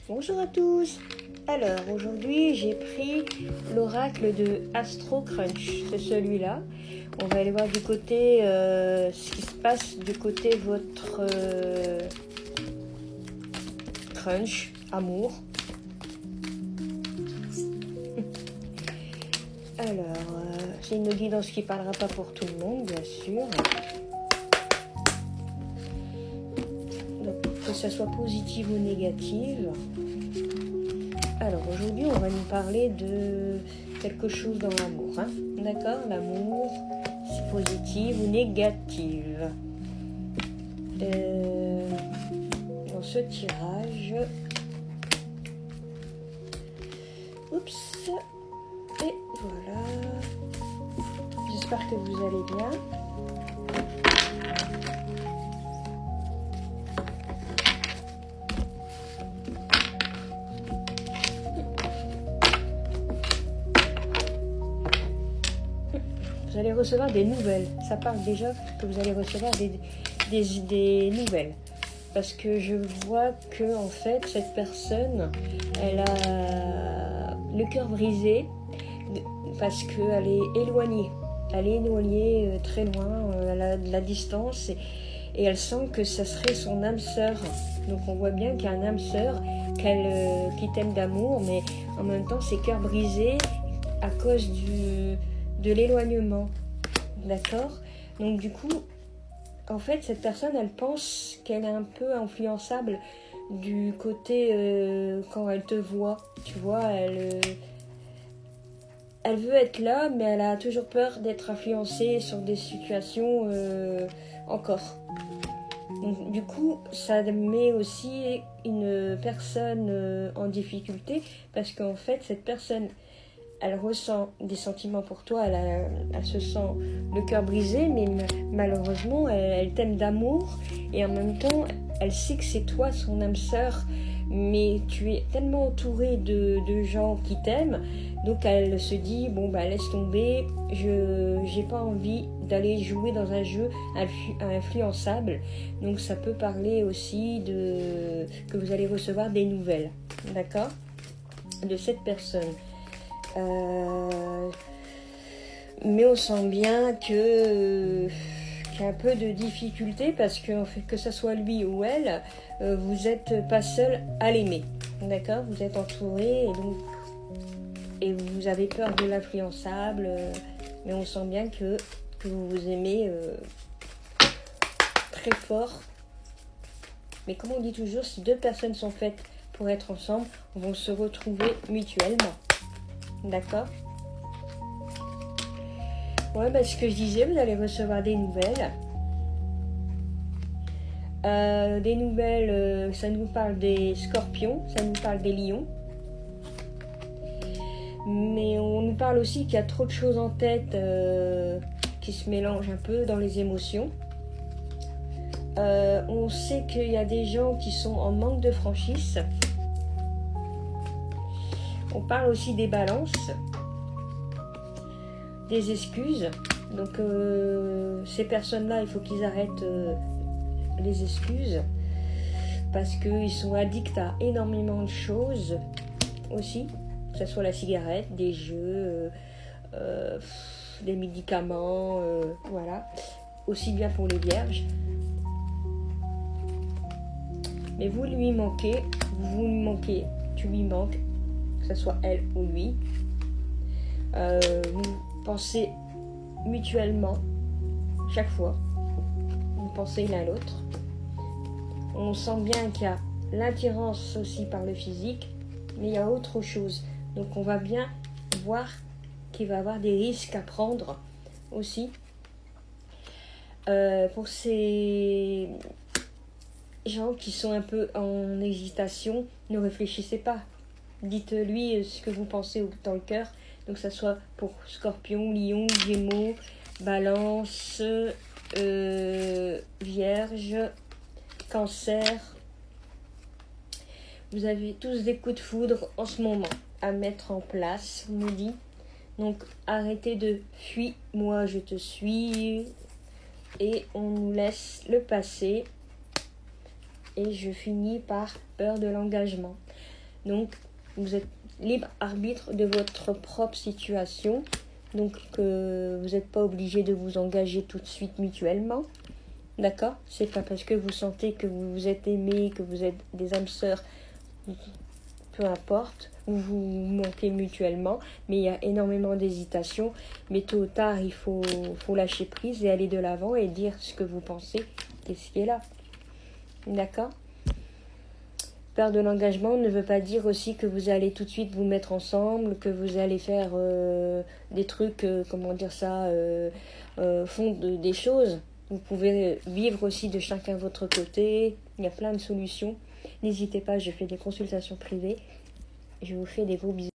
Bonjour à tous. Alors aujourd'hui j'ai pris l'oracle de Astro Crunch, c'est celui-là. On va aller voir du côté ce qui se passe du côté votre crunch, amour. Alors c'est une guidance qui parlera pas pour tout le monde bien sûr. Donc que ça soit positive ou négative. Alors aujourd'hui on va nous parler de quelque chose dans l'amour, hein. D'accord, l'amour, c'est positif ou négatif. Dans ce tirage, oups, et voilà. J'espère que vous allez bien. Vous allez recevoir des nouvelles. Ça parle déjà que vous allez recevoir des nouvelles. Parce que je vois que en fait cette personne, elle a le cœur brisé parce qu'elle est éloignée. Elle est éloignée très loin, elle a de la distance et elle sent que ça serait son âme sœur. Donc on voit bien qu'il y a un âme sœur qui t'aime d'amour, mais en même temps c'est cœur brisé à cause de l'éloignement, d'accord? Donc du coup, en fait, cette personne, elle pense qu'elle est un peu influençable du côté quand elle te voit. Tu vois, elle veut être là, mais elle a toujours peur d'être influencée sur des situations encore. Donc du coup, ça met aussi une personne en difficulté parce qu'en fait, cette personne, elle ressent des sentiments pour toi, elle se sent le cœur brisé, mais malheureusement, elle t'aime d'amour et en même temps, elle sait que c'est toi son âme sœur, mais tu es tellement entouré de gens qui t'aiment, donc elle se dit, bon bah laisse tomber, j'ai pas envie d'aller jouer dans un jeu influençable, donc ça peut parler aussi que vous allez recevoir des nouvelles, d'accord, de cette personne. Mais on sent bien qu'il y a un peu de difficulté parce que ce soit lui ou elle, vous n'êtes pas seul à l'aimer. D'accord? Vous êtes entouré et vous avez peur de l'influençable, mais on sent bien que vous vous aimez très fort. Mais comme on dit toujours, si deux personnes sont faites pour être ensemble, vont se retrouver mutuellement. D'accord? Ouais, bah, ce que je disais, vous allez recevoir des nouvelles. Des nouvelles, ça nous parle des scorpions, ça nous parle des lions. Mais on nous parle aussi qu'il y a trop de choses en tête qui se mélangent un peu dans les émotions. On sait qu'il y a des gens qui sont en manque de franchise. On parle aussi des balances, des excuses. Donc ces personnes-là, il faut qu'ils arrêtent les excuses parce qu'ils sont addicts à énormément de choses aussi, que ce soit la cigarette, des jeux, des médicaments, voilà, aussi bien pour les vierges. Mais vous lui manquez, tu lui manques, que ce soit elle ou lui. Vous pensez mutuellement chaque fois, vous pensez l'un à l'autre. On sent bien qu'il y a l'attirance aussi par le physique, mais il y a autre chose. Donc on va bien voir qu'il va y avoir des risques à prendre aussi. Pour ces gens qui sont un peu en hésitation, ne réfléchissez pas. Dites-lui ce que vous pensez dans le cœur. Donc ça soit pour Scorpion, Lion, Gémeaux, Balance, Vierge, Cancer. Vous avez tous des coups de foudre en ce moment à mettre en place, on nous dit. Donc arrêtez de fuir, moi je te suis. Et on nous laisse le passé. Et je finis par peur de l'engagement. Donc, vous êtes libre arbitre de votre propre situation. Donc, vous n'êtes pas obligé de vous engager tout de suite mutuellement. D'accord? C'est pas parce que vous sentez que vous vous êtes aimé, que vous êtes des âmes sœurs, peu importe, vous vous manquez mutuellement, mais il y a énormément d'hésitation. Mais tôt ou tard, il faut lâcher prise et aller de l'avant et dire ce que vous pensez et ce qui est là. D'accord? Perdre de l'engagement ne veut pas dire aussi que vous allez tout de suite vous mettre ensemble, que vous allez faire des trucs, fond des choses. Vous pouvez vivre aussi de chacun votre côté. Il y a plein de solutions. N'hésitez pas, je fais des consultations privées. Je vous fais des gros bisous.